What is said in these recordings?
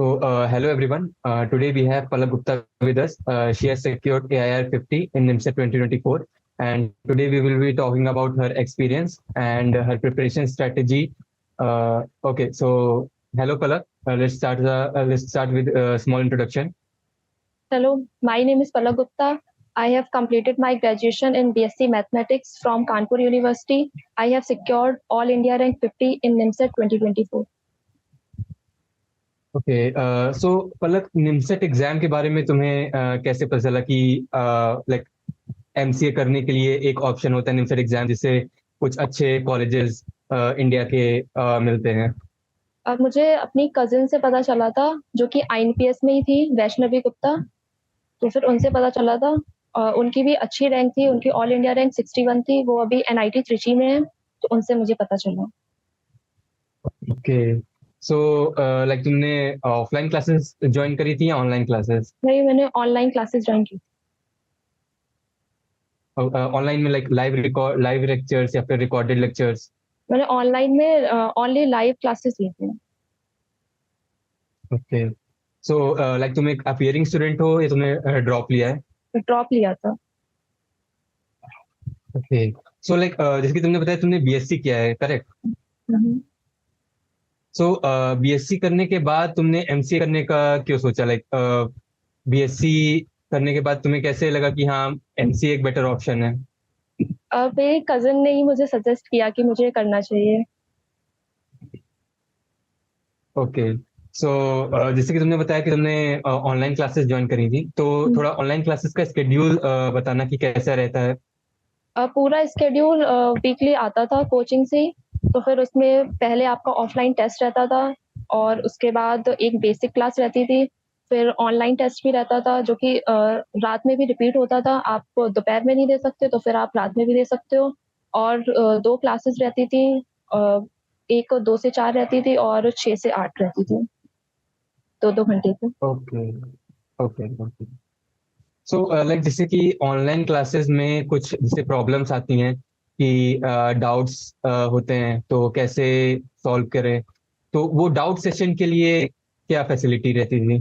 Hello everyone. Today we have Palak Gupta with us. She has secured AIR 50 in NIMSET 2024, and today we will be talking about her experience and her preparation strategy. Hello Palak. Let's start with a small introduction. Hello, my name is Palak Gupta. I have completed my graduation in BSc Mathematics from Kanpur University. I have secured All India Rank 50 in NIMSET 2024. So Palak NIMCET exam के बारे में तुम्हें कैसे पता चला कि like MCA करने के लिए एक ऑप्शन होता है निमसेट एग्जाम जिससे कुछ अच्छे कॉलेजेस इंडिया के मिलते हैं। अब मुझे अपनी कजिन से पता चला था जो कि आईएनपीएस में ही थी, वैष्णवी गुप्ता। तो फिर उनसे पता चला था। उनकी भी अच्छी रैंक थी, उनकी ऑल इंडिया रैंक 61 थी। वो अभी एनआईटी त्रिची में है, तो उनसे मुझे पता चला। ओके, सो लाइक तुमने ऑफलाइन क्लासेस ज्वाइन करी थी या ऑनलाइन क्लासेस? नहीं, मैंने ऑनलाइन क्लासेस ज्वाइन की। ऑनलाइन में लाइक लाइव लेक्चर्स या फिर रिकॉर्डेड लेक्चर्स? मैंने ऑनलाइन में ओनली लाइव क्लासेस ली थी। ओके, सो लाइक तुम एक अपीयरिंग स्टूडेंट हो या तुमने ड्रॉप लिया है? ड्रॉप लिया था। ओके, सो लाइक जैसे कि तुमने बताया तुमने बीएससी किया है, करेक्ट? सो बीएससी करने के बाद तुमने एमसीए करने का क्यों सोचा? लाइक बीएससी करने के बाद तुम्हें कैसे लगा कि हाँ एमसीए एक बेटर ऑप्शन है? मेरी कजिन ने ही मुझे सजेस्ट किया कि मुझे करना चाहिए। ओके, सो जैसे कि तुमने बताया कि तुमने ऑनलाइन क्लासेस ज्वाइन करी थी, तो थोड़ा ऑनलाइन क्लासेस का स्केड्यूल बताना कि कैसा रहता है। पूरा स्केड्यूल वीकली आता था कोचिंग से ही। तो फिर उसमें पहले आपका ऑफलाइन टेस्ट रहता था और उसके बाद एक बेसिक क्लास रहती थी। फिर ऑनलाइन टेस्ट भी रहता था जो कि रात में भी रिपीट होता था। आप दोपहर में नहीं दे सकते तो फिर आप रात में भी दे सकते हो। और 2 क्लासेस रहती थी। एक 2 से 4 रहती थी और 6 से 8 रहती थी। 2-2 घंटे की। Okay okay okay, so like जैसे कि ऑनलाइन क्लासेस में कुछ जैसे प्रॉब्लम्स आती हैं कि डाउट्स होते हैं तो कैसे सॉल्व करें, तो वो डाउट सेशन के लिए क्या फैसिलिटी रहती थी?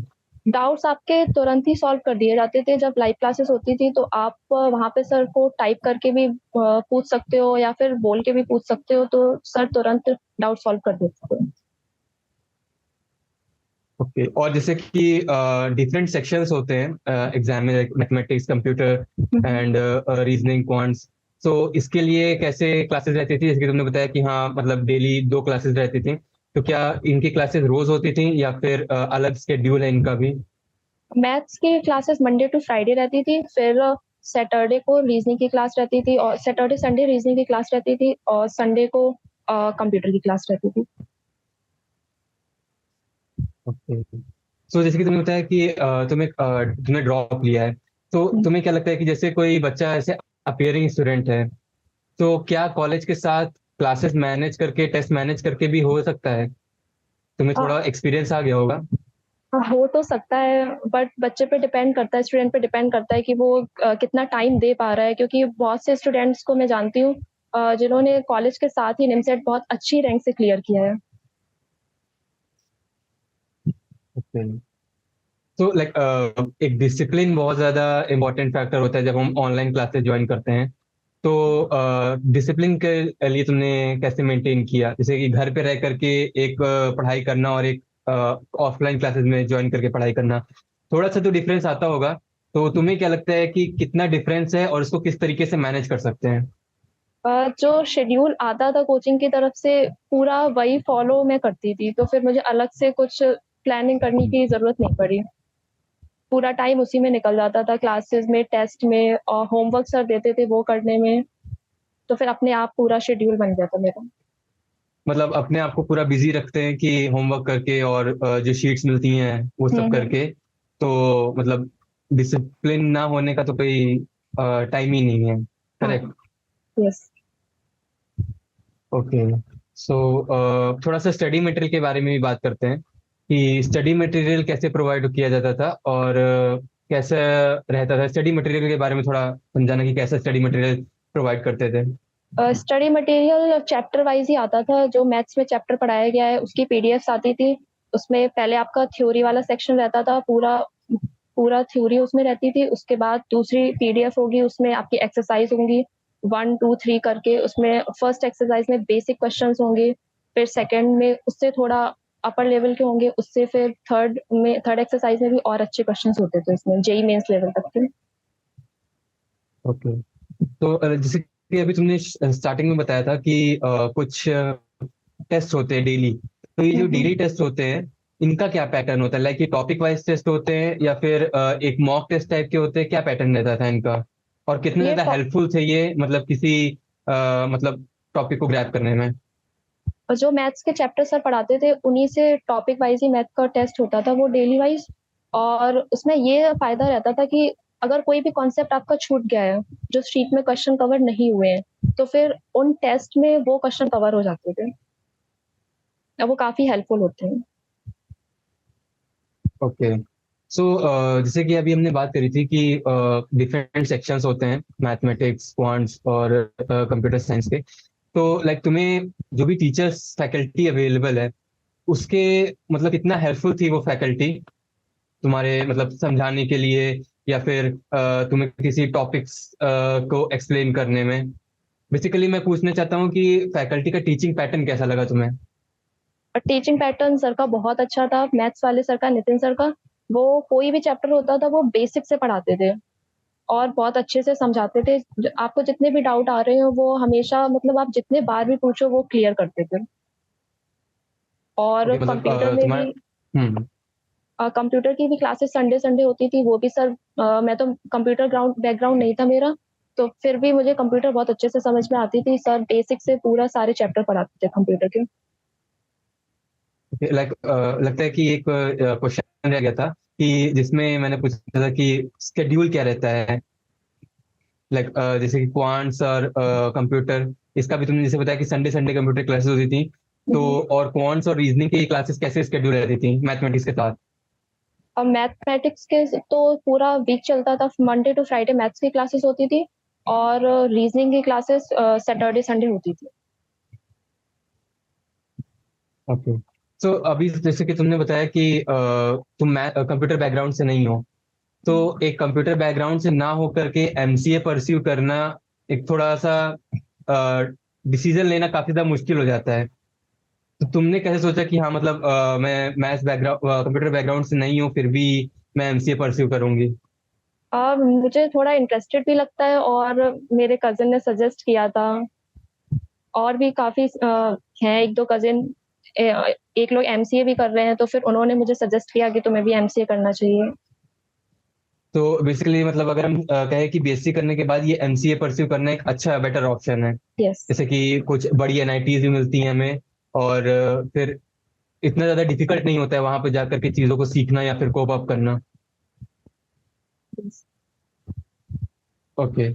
डाउट्स आपके तुरंत ही सॉल्व कर दिए जाते थे जब लाइव क्लासेस होती थी। तो आप वहाँ पे सर को टाइप करके भी पूछ सकते हो या फिर बोल के भी पूछ सकते हो, तो सर तुरंत डाउट सॉल्व कर देते थे। ओके, और जैसे कि डिफरेंट सेक्शंस होते हैं एग्जाम में, mathematics, computer and reasoning, quants, तो इसके लिए कैसे क्लासेस रहती थी? जैसे कि तुमने बताया कि हाँ मतलब डेली 2 क्लासेस रहती थी, तो क्या इनकी क्लासेस रोज होती थी या फिर अलग स्केड्यूल है इनका भी? मैथ्स की क्लासेस मंडे टू फ्राइडे रहती थी। फिर सैटरडे को रीजनिंग की क्लास रहती थी और सैटरडे संडे रीजनिंग की क्लास रहती थी और संडे को कंप्यूटर की क्लास रहती थी। ओके, सो जैसे कि तुमने बताया कि तुमने ड्रॉप लिया है, तो तुम्हें क्या लगता है कि जैसे कोई बच्चा ऐसे अपियरिंग स्टूडेंट है, तो क्या कॉलेज के साथ क्लासेस मैनेज करके, टेस्ट मैनेज करके भी हो सकता है? तुम्हें अ, थोड़ा एक्सपीरियंस आ गया होगा। हो तो सकता है, बट बच्चे पे डिपेंड करता है, स्टूडेंट पे डिपेंड करता है कि वो कितना टाइम दे पा रहा है। क्योंकि बहुत से स्टूडेंट्स को मैं जानती हूँ जिन्होंने कॉलेज के साथ ही निमसेट बहुत अच्छी रैंक से क्लियर किया है। ओके, तो लाइक एक डिसिप्लिन बहुत ज्यादा इंपॉर्टेंट फैक्टर होता है जब हम ऑनलाइन क्लासेस ज्वाइन करते हैं, तो डिसिप्लिन के लिए तुमने कैसे मेंटेन किया, जैसे कि घर पे रह करके एक पढ़ाई करना और एक ऑफलाइन क्लासेस में ज्वाइन करके पढ़ाई करना, थोड़ा सा तो डिफरेंस आता होगा। तो तुम्हें क्या लगता है कि कितना डिफरेंस है और इसको किस तरीके से मैनेज कर सकते हैं? जो शेड्यूल आता था कोचिंग की तरफ से पूरा वही फॉलो मैं करती थी, तो फिर मुझे अलग से कुछ प्लानिंग करने की ज़रूरत नहीं पड़ी। पूरा टाइम उसी में निकल जाता था, क्लासेस में, टेस्ट में और होमवर्क सर देते थे वो करने में। तो फिर अपने आप पूरा शेड्यूल बन गया था मेरा। मतलब अपने आप को पूरा बिजी रखते हैं कि होमवर्क करके और जो शीट्स मिलती हैं वो सब हुँ। करके, तो मतलब डिसिप्लिन ना होने का तो कोई टाइम ही नहीं है, हाँ, करेक्ट? यस। ओके, सो थोड़ा सा स्टडी मटेरियल के बारे में भी बात करते हैं कि स्टडी मटेरियल कैसे प्रोवाइड किया जाता था और कैसा रहता था। स्टडी मटेरियल के बारे में थोड़ा समझाना कि कैसा स्टडी मटेरियल प्रोवाइड करते थे। स्टडी मटेरियल चैप्टर वाइज़ ही आता था। जो मैथ्स में चैप्टर पढ़ाया गया है उसकी पीडीएफ्स आती थी। उसमें पहले आपका थ्योरी वाला सेक्शन रहता था, पूरा पूरा थ्योरी उसमें रहती थी। उसके बाद दूसरी पीडीएफ होगी, उसमें आपकी एक्सरसाइज होंगी 1, 2, 3 करके। उसमें फर्स्ट एक्सरसाइज में बेसिक क्वेश्चंस होंगे, फिर सेकंड में उससे थोड़ा अपर लेवल के होंगे, उससे फिर थर्ड एक्सरसाइज में भी और अच्छे क्वेश्चंस होते थे इसमें, जेईई मेंस लेवल तक के। ओके। तो जैसे कि अभी तुमने स्टार्टिंग में बताया था कि कुछ टेस्ट होते हैं डेली। तो ये हुँ, जो हुँ। डेली टेस्ट होते हैं, इनका क्या पैटर्न होता है? लाइक ये टॉपिक वाइज टेस्ट होते हैं या फिर एक मॉक टेस्ट टाइप के होते हैं? क्या पैटर्न रहता था इनका? और कितने ये ज्यादा टॉप हेल्पफुल थे ये, मतलब किसी मतलब टॉपिक को ग्रैब करने में? जो मैथ्स के चैप्टर सर पढ़ाते थे, उन्हीं से टॉपिक वाइज ही मैथ का टेस्ट होता था वो डेली वाइज। और उसमें ये फ़ायदा रहता था कि अगर कोई भी कॉन्सेप्ट आपका छूट गया है, जो शीट में क्वेश्चन कवर नहीं हुए हैं, तो फिर उन टेस्ट में वो क्वेश्चन कवर हो जाते थे। और वो काफ़ी हेल्पफुल होते हैं। ओके। सो जैसे कि अभी हमने बात करी थी कि डिफरेंट सेक्शंस होते हैं, मैथमेटिक्स, क्वांट्स और कंप्यूटर साइंस के। तो लाइक तुम्हें जो भी टीचर्स फैकल्टी अवेलेबल है, उसके मतलब कितना हेल्पफुल थी वो फैकल्टी तुम्हारे मतलब समझाने के लिए, या फिर तुम्हें किसी टॉपिक्स को एक्सप्लेन करने में? बेसिकली मैं पूछना चाहता हूँ कि फैकल्टी का टीचिंग पैटर्न कैसा लगा तुम्हें? और टीचिंग पैटर्न सर का बहुत अच्छा था, मैथ्स वाले सर का, नितिन सर का। वो कोई भी चैप्टर होता था, वो बेसिक से पढ़ाते थे और बहुत अच्छे से समझाते थे। आपको जितने भी डाउट आ रहे हो, वो हमेशा मतलब आप जितने बार भी पूछो, वो क्लियर करते थे। और ओके, मतलब कंप्यूटर में तुम्हारा। भी हम्म। कंप्यूटर की भी क्लासेस संडे संडे होती थी, वो भी सर मैं तो कंप्यूटर ग्राउंड बैकग्राउंड नहीं था मेरा, तो फिर भी मुझे कंप्यूटर बहुत अच्छे से समझ में आती थी। सर बेसिक से पूरा सारे चैप्टर पढ़ाते थे कंप्यूटर के। लाइक लगता है कि एक क्वेश्चन रह गया था कि जिसमें मैंने पूछा था कि स्केड्यूल क्या रहता है, लाइक जैसे कि क्वांट्स और कंप्यूटर, इसका भी तुमने जैसे बताया कि संडे संडे कंप्यूटर क्लासेस होती थी। तो हम्म। और क्वांट्स और रीजनिंग की क्लासेस कैसे स्केड्यूल रहती थी मैथमेटिक्स के साथ? और मैथमेटिक्स के तो पूरा वीक चलता था, मंडे टू फ्राइडे मैथ्स की क्लासेस होती थी और रीजनिंग की क्लासेस सैटरडे संडे होती थी। ओके। सो अभी जैसे कि तुमने बताया कि तुम कंप्यूटर बैकग्राउंड से नहीं हो, तो एक कंप्यूटर बैकग्राउंड से ना हो करके एमसीए परस्यू करना एक थोड़ा सा डिसीजन लेना काफी ज्यादा मुश्किल हो जाता है। तो तुमने कैसे सोचा कि हाँ मतलब मैं मैथ्स बैकग्राउंड कंप्यूटर बैकग्राउंड से नहीं हूँ, फिर भी मैं एमसीए परस्यू करूंगी? और मुझे थोड़ा इंटरेस्टेड भी लगता है, और मेरे कज़िन ने सजेस्ट किया था। और भी काफ़ी हैं 1-2 कज़िन, एक लोग एमसीए भी कर रहे हैं, तो फिर उन्होंने मुझे सजेस्ट किया कि तुम्हें भी एमसीए करना चाहिए। तो बेसिकली मतलब अगर हम कहें कि बीएससी करने के बाद ये एमसीए परस्यू करना एक अच्छा बेटर ऑप्शन है। यस। जैसे कि कुछ बड़ी एनआईटीज भी मिलती हैं हमें, और फिर इतना ज्यादा डिफिकल्ट नहीं होता है वहां पे जाकर के चीजों को सीखना या फिर कोप अप करना। यस। ओके।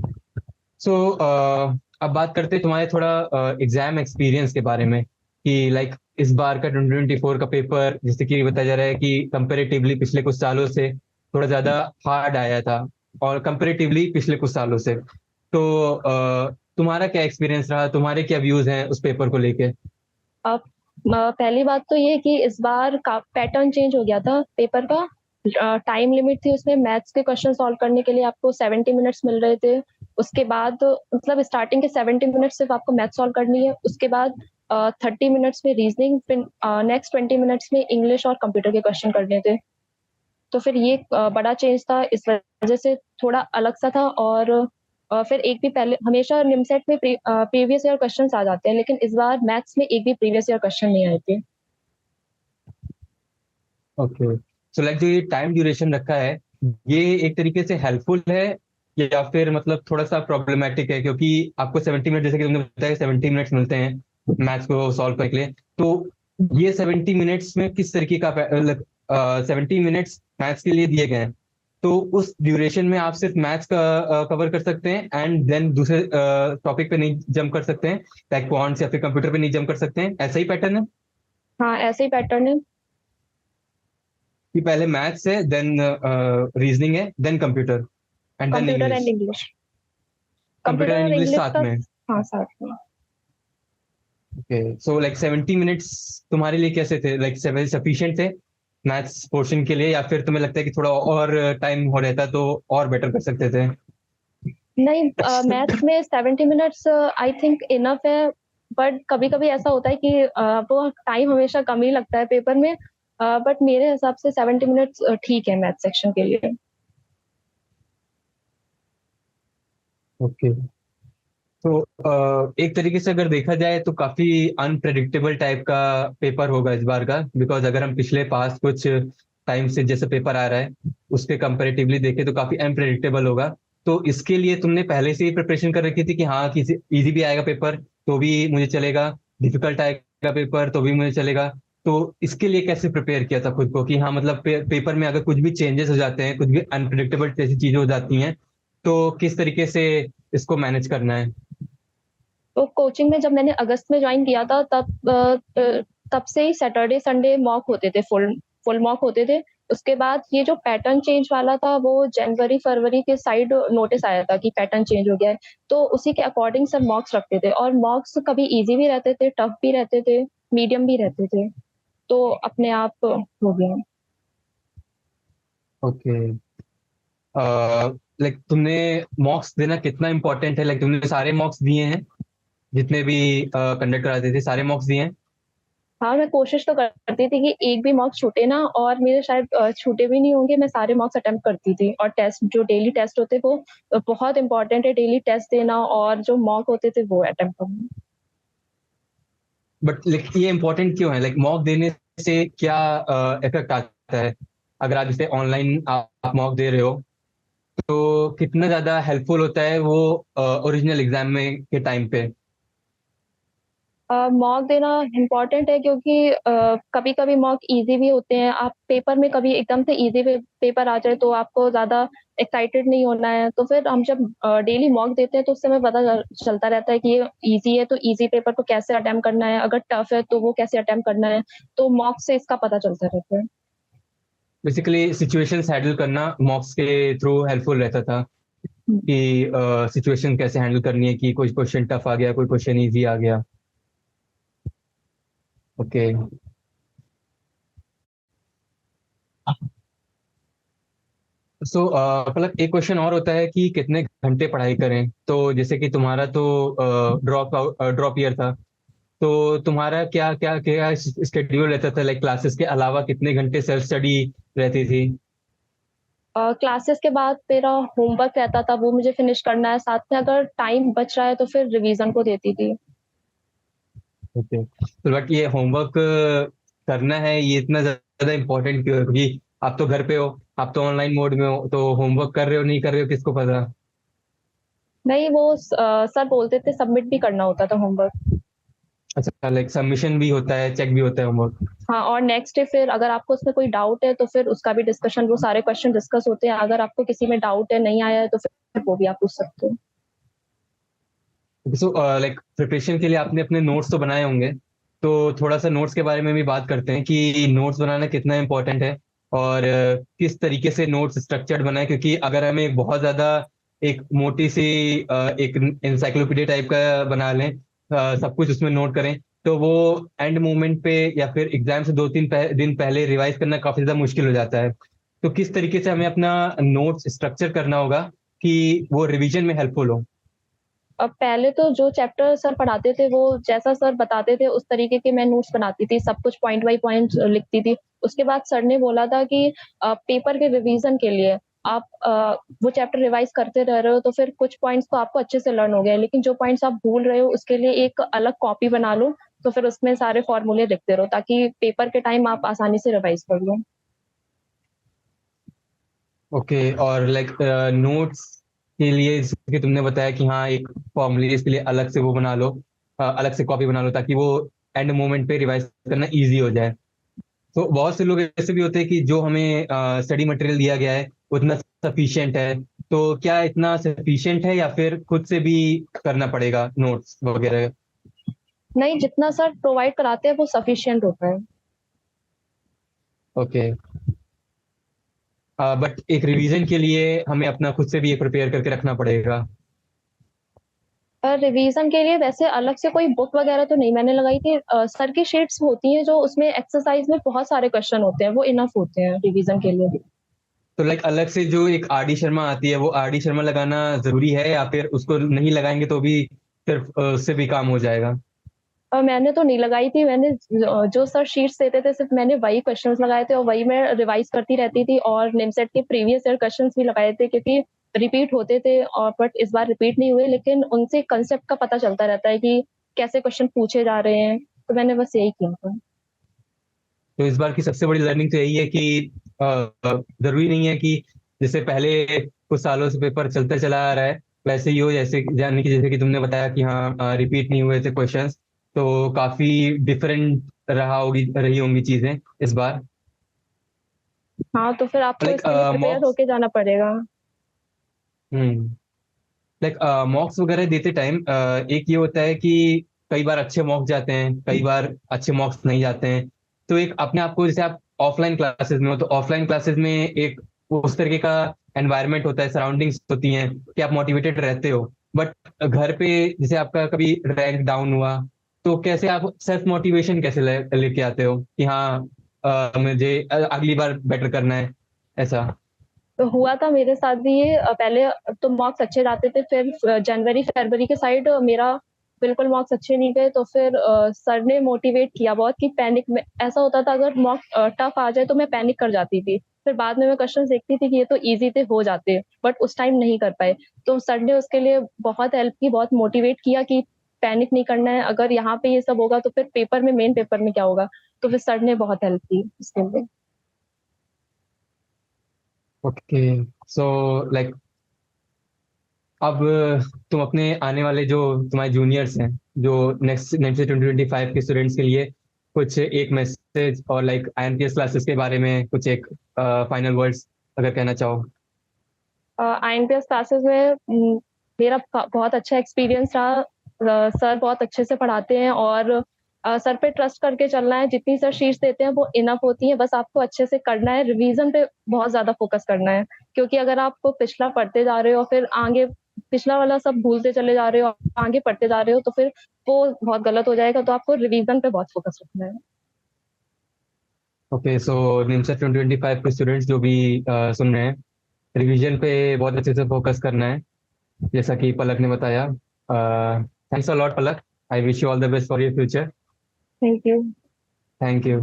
सो अब बात करते हैं तुम्हारे थोड़ा एग्जाम एक्सपीरियंस के बारे में, कि लाइक इस बार का 2024 का पेपर जैसे कि बताया जा रहा है कि कंपेरेटिवली पिछले कुछ सालों से थोड़ा ज्यादा हार्ड आया था, और कंपेरेटिवली पिछले कुछ सालों से। तो तुम्हारा क्या एक्सपीरियंस रहा, तुम्हारे क्या व्यूज हैं उस पेपर को लेके? अब पहली बात तो ये कि इस बार का पैटर्न चेंज हो गया था पेपर का। टाइम लिमिट थी उसमें, मैथ्स के क्वेश्चन सॉल्व करने के लिए आपको 70 मिनट्स मिल रहे थे। उसके बाद मतलब स्टार्टिंग के 70 मिनट्स सिर्फ आपको मैथ सॉल्व करनी है, उसके बाद 30 मिनट्स में रीजनिंग, फिर नेक्स्ट 20 मिनट्स में इंग्लिश और कंप्यूटर के क्वेश्चन करने थे। तो फिर ये बड़ा चेंज था, इस वजह से थोड़ा अलग सा था। और फिर एक भी पहले हमेशा निमसेट में प्रीवियस ईयर क्वेश्चंस आ जाते हैं, लेकिन इस बार मैथ्स में एक भी प्रीवियस ईयर क्वेश्चन नहीं आए थे। ओके। सो लाइक जो ये टाइम ड्यूरेशन रखा है, ये एक तरीके से हेल्पफुल है या फिर मतलब थोड़ा सा प्रॉब्लमेटिक है? क्योंकि आपको 70 मिनट, जैसे कि तुमने बताया, 70 मिनट्स मिलते हैं मैथ्स को सॉल्व करने के लिए। तो ये 70 मिनट्स में किस तरीके का मतलब 70 मिनट्स मैथ्स के लिए दिए गए हैं, तो उस ड्यूरेशन में आप सिर्फ मैथ्स का कवर कर सकते हैं एंड देन दूसरे टॉपिक पे नहीं जंप कर सकते हैं, लाइक क्वांट्स या फिर कंप्यूटर पे नहीं जंप कर सकते हैं? ऐसा ही पैटर्न है हाँ, ऐसे ही पैटर्न है। कि पहले मैथ्स है, देन रीजनिंग है, then computer, and then computer and English? English. Computer computer and और इंग्लिश इंग्लिश साथ का। में? हाँ, साथ में। ओके, सो लाइक 70 मिनट्स तुम्हारे लिए कैसे थे, लाइक सफिशिएंट थे मैथ्स पोर्शन के लिए, या फिर तुम्हें लगता है कि थोड़ा और टाइम हो रहता तो और बेटर कर सकते थे? नहीं, मैथ्स में 70 मिनट्स आई थिंक इनफ है। बट कभी कभी ऐसा होता है कि वो टाइम हमेशा कम ही लगता है पेपर में। बट मेरे हिसाब से 70 मिनट्स ठीक है मैथ सेक्शन के लिए। ओके, तो एक तरीके से अगर देखा जाए तो काफी अनप्रेडिक्टेबल टाइप का पेपर होगा इस बार का, बिकॉज अगर हम पिछले पास कुछ टाइम से जैसे पेपर आ रहा है उसके कंपेरेटिवली देखें तो काफी अनप्रेडिक्टेबल होगा। तो इसके लिए तुमने पहले से ही प्रिपरेशन कर रखी थी कि हाँ किसी इजी भी आएगा पेपर तो भी मुझे चलेगा, डिफिकल्ट आएगा पेपर तो भी मुझे चलेगा? तो इसके लिए कैसे प्रिपेयर किया था खुद को कि हाँ मतलब पेपर में अगर कुछ भी चेंजेस हो जाते हैं, कुछ भी अनप्रिडिक्टेबल जैसी चीजें हो जाती हैं, तो किस तरीके से इसको मैनेज करना है? तो कोचिंग में जब मैंने अगस्त में ज्वाइन किया था तब से ही सैटरडे संडे मॉक होते थे, फुल फुल मॉक होते थे। उसके बाद ये जो पैटर्न चेंज वाला था वो जनवरी फरवरी के साइड नोटिस आया था कि पैटर्न चेंज हो गया है। तो उसी के अकॉर्डिंग सब मॉक्स रखते थे, और मॉक्स कभी इजी भी रहते थे, टफ भी रहते थे, मीडियम भी रहते थे। तो अपने आप हो गया। ओके, लाइक तुमने मॉक्स देना कितना इम्पोर्टेंट है, लाइक तुमने सारे मॉक्स दिए हैं जितने भी कंडक्ट कराते थे, सारे मॉक्स दिए हैं? हाँ, मैं कोशिश तो करती थी कि एक भी मॉक छूटे ना, और मेरे शायद छूटे भी नहीं होंगे। मैं सारे मॉक्स अटेम्प्ट करती थी, और टेस्ट जो डेली टेस्ट होते वो बहुत इंपॉर्टेंट है, डेली टेस्ट देना और जो मॉक होते थे वो अटेम्प्ट करना। बट लाइक ये इम्पोर्टेंट क्यों है, लाइक मॉक देने से क्या इफेक्ट आता है? अगर आप जैसे ऑनलाइन आप मॉक दे रहे हो तो कितना ज्यादा हेल्पफुल होता है वो ओरिजिनल एग्जाम में के टाइम पे? मॉक देना इम्पोर्टेंट है क्योंकि कभी कभी मॉक इजी भी होते हैं। आप पेपर में कभी एकदम से इजी पेपर आ जाए तो आपको ज्यादा एक्साइटेड नहीं होना है। तो फिर हम जब डेली मॉक देते हैं तो उससे हमें पता चलता रहता है कि ये इजी है तो इजी पेपर को कैसे अटेम्प्ट करना है, अगर टफ है तो वो कैसे अटेम्प्ट करना है। तो मॉक से इसका पता चलता रहता है। बेसिकली सिचुएशंस हैंडल करना मॉक्स के थ्रू हेल्पफुल रहता था हम्म। कि सिचुएशन कैसे हैंडल करनी है, कि कोई क्वेश्चन टफ आ गया, कोई क्वेश्चन इजी आ गया। ओके, सो मतलब एक क्वेश्चन और होता है कि कितने घंटे पढ़ाई करें। तो जैसे कि तुम्हारा तो ड्रॉप ईयर था, तो तुम्हारा क्या क्या क्या स्केड्यूल रहता था, लाइक क्लासेस के अलावा कितने घंटे सेल्फ स्टडी रहती थी? क्लासेस के बाद मेरा होमवर्क रहता था, वो मुझे फिनिश करना है। साथ में अगर टाइम बच रहा है तो फिर रिवीजन को देती थी। ओके, तो बट ये होमवर्क करना है ये इतना ज्यादा इम्पोर्टेंट क्यों है? क्योंकि आप तो घर पे हो, आप तो ऑनलाइन मोड में हो, तो होमवर्क कर रहे हो नहीं कर रहे हो किसको पता? नहीं, वो सर बोलते थे सबमिट भी करना होता था होमवर्क। अच्छा, लाइक सबमिशन भी होता है, चेक भी होता है होमवर्क? हाँ, और नेक्स्ट डे फिर अगर आपको उसमें कोई डाउट है तो फिर उसका भी डिस्कशन, वो सारे क्वेश्चन डिस्कस होते हैं। अगर आपको किसी में डाउट है, नहीं आया है, तो फिर वो भी आप पूछ सकते हो। सो लाइक प्रिपरेशन के लिए आपने अपने नोट्स तो बनाए होंगे, तो थोड़ा सा नोट्स के बारे में भी बात करते हैं कि नोट्स बनाना कितना इम्पोर्टेंट है और किस तरीके से नोट्स स्ट्रक्चर्ड बनाए, क्योंकि अगर हमें एक बहुत ज्यादा एक मोटी सी एक इंसाइक्लोपीडिया टाइप का बना लें, सब कुछ उसमें नोट करें, तो वो एंड मोमेंट पे या फिर एग्जाम से 2-3 दिन पहले रिवाइज करना काफी ज्यादा मुश्किल हो जाता है। तो किस तरीके से हमें अपना नोट्स स्ट्रक्चर करना होगा कि वो रिवीजन में हेल्पफुल हो? अब पहले तो जो चैप्टर सर पढ़ाते थे वो जैसा सर बताते थे उस तरीके के मैं नोट्स बनाती थी, सब कुछ पॉइंट बाय पॉइंट लिखती थी। उसके बाद सर ने बोला था कि पेपर के रिवीजन के लिए आप वो चैप्टर रिवाइज करते रह रहे हो तो फिर कुछ पॉइंट्स तो आपको अच्छे से लर्न हो गए, लेकिन जो पॉइंट्स आप भूल रहे हो उसके लिए एक अलग कॉपी बना लो। तो फिर उसमें सारे फॉर्मूले लिखते रहो ताकि पेपर के टाइम आप आसानी से रिवाइज कर लो। ओके, और लाइक नोट्स के लिए जैसे कि तुमने बताया कि हाँ एक फॉर्मूले इसके लिए अलग से वो बना लो, अलग से कॉपी बना लो ताकि वो एंड मोमेंट पे रिवाइज करना इजी हो जाए। तो बहुत से लोग ऐसे भी होते हैं कि जो हमें स्टडी मटेरियल दिया गया है उतना सफिशिएंट है, तो क्या इतना सफिशिएंट है या फिर खुद से भी करना पड़ेगा नोट्स वगैरह? नहीं, जितना सर प्रोवाइड कराते हैं वो सफिशिएंट होता है। ओके, बट एक रिवीजन के लिए हमें अपना खुद से भी ये प्रिपेयर करके रखना पड़ेगा। रिवीजन के लिए वैसे अलग से कोई बुक वगैरह तो नहीं मैंने लगाई थी। सर की शीट्स होती हैं जो उसमें एक्सरसाइज में बहुत सारे क्वेश्चन होते हैं, वो इनफ होते हैं रिवीजन के लिए। तो लाइक अलग से जो एक आर डी शर्मा आती है, वो आर डी शर्मा लगाना जरूरी है, या फिर उसको नहीं लगाएंगे तो भी सिर्फ उससे भी काम हो जाएगा? मैंने तो नहीं लगाई थी, मैंने जो सर शीट्स देते थे सिर्फ मैंने वही क्वेश्चंस लगाए थे और वही मैं रिवाइज करती रहती थी, और निमसेट के प्रीवियस ईयर क्वेश्चंस भी लगाए थे क्योंकि रिपीट होते थे, और बट इस बार रिपीट नहीं हुए, लेकिन उनसे कंसेप्ट का पता चलता रहता है कि कैसे क्वेश्चन पूछे जा रहे हैं, तो मैंने बस यही किया था। तो इस बार की सबसे बड़ी लर्निंग तो यही है कि जरूरी नहीं है कि जैसे पहले कुछ सालों से पेपर चलता चला आ रहा है वैसे ही हो, जैसे यानी कि जैसे कि तुमने बताया कि हाँ रिपीट नहीं हुए थे क्वेश्चंस, तो काफी डिफरेंट रही होंगी चीजें इस बार। हाँ, तो फिर आपको लाइक इसके लिए प्रिपेयर मॉक्स होके जाना पड़ेगा। हम्म लाइक मॉक्स वगैरह देते टाइम एक ये होता है कि कई बार अच्छे मॉक्स जाते हैं, कई बार अच्छे मॉक्स नहीं जाते हैं। तो एक अपने आप को, जैसे आप ऑफलाइन क्लासेस में हो तो ऑफलाइन क्लासेस में एक उस तरीके का एनवायरनमेंट होता है, सराउंडिंग्स होती हैं कि आप मोटिवेटेड रहते हो। बट घर पे जैसे आपका कभी रैंक डाउन हुआ, तो कैसे आप सेल्फ मोटिवेशन कैसे लेके आते हो कि हाँ मुझे अगली बार बेटर करना है, ऐसा? तो हुआ था मेरे साथ भी ये, पहले तो मार्क्स अच्छे जाते थे, फिर जनवरी फरवरी के साइड मेरा बिल्कुल मार्क्स अच्छे नहीं गए, तो फिर सर ने मोटिवेट किया बहुत कि पैनिक में ऐसा होता था, अगर मार्क्स टफ आ जाए तो मैं पैनिक कर जाती थी, फिर बाद में मैं क्वेश्चन देखती थी कि ये तो इजी थे, हो जाते, बट उस टाइम नहीं कर पाए। तो सर ने उसके लिए बहुत हेल्प की, बहुत मोटिवेट किया कि पैनिक नहीं करना है, अगर यहाँ पे ये सब होगा तो फिर पेपर में, मेन पेपर में क्या होगा। तो फिर सर ने बहुत हेल्प की उसके लिए। ओके। सो लाइक अब तुम अपने आने वाले जो तुम्हारे जूनियर्स हैं, जो नेक्स्ट नेक्स्ट 2025 के स्टूडेंट्स के लिए कुछ एक मैसेज, और लाइक आईएमपीएस क्लासेस के बारे में कुछ एक फाइनल वर्ड्स अगर कहना चाहो। आईएमपीएस क्लासेस में मेरा बहुत अच्छा एक्सपीरियंस रहा। सर बहुत अच्छे से पढ़ाते हैं, और सर पे ट्रस्ट करके चलना है, जितनी सर शीट्स देते हैं वो इनफ होती है, बस आपको अच्छे से करना है, रिवीजन पे बहुत ज्यादा फोकस करना है, क्योंकि अगर आप पिछला पढ़ते जा रहे हो फिर आगे पिछला वाला सब भूलते चले जा रहे हो, आगे पढ़ते जा रहे हो, तो फिर वो बहुत गलत हो जाएगा, तो आपको रिवीजन पे बहुत फोकस रखना है। ओके, सो निमसा 2025 के स्टूडेंट्स जो भी सुन रहे हैं, रिवीजन पे बहुत अच्छे से फोकस करना है, जैसा कि पलक ने बताया। Thanks a lot Palak. I wish you all the best for your future. Thank you. Thank you.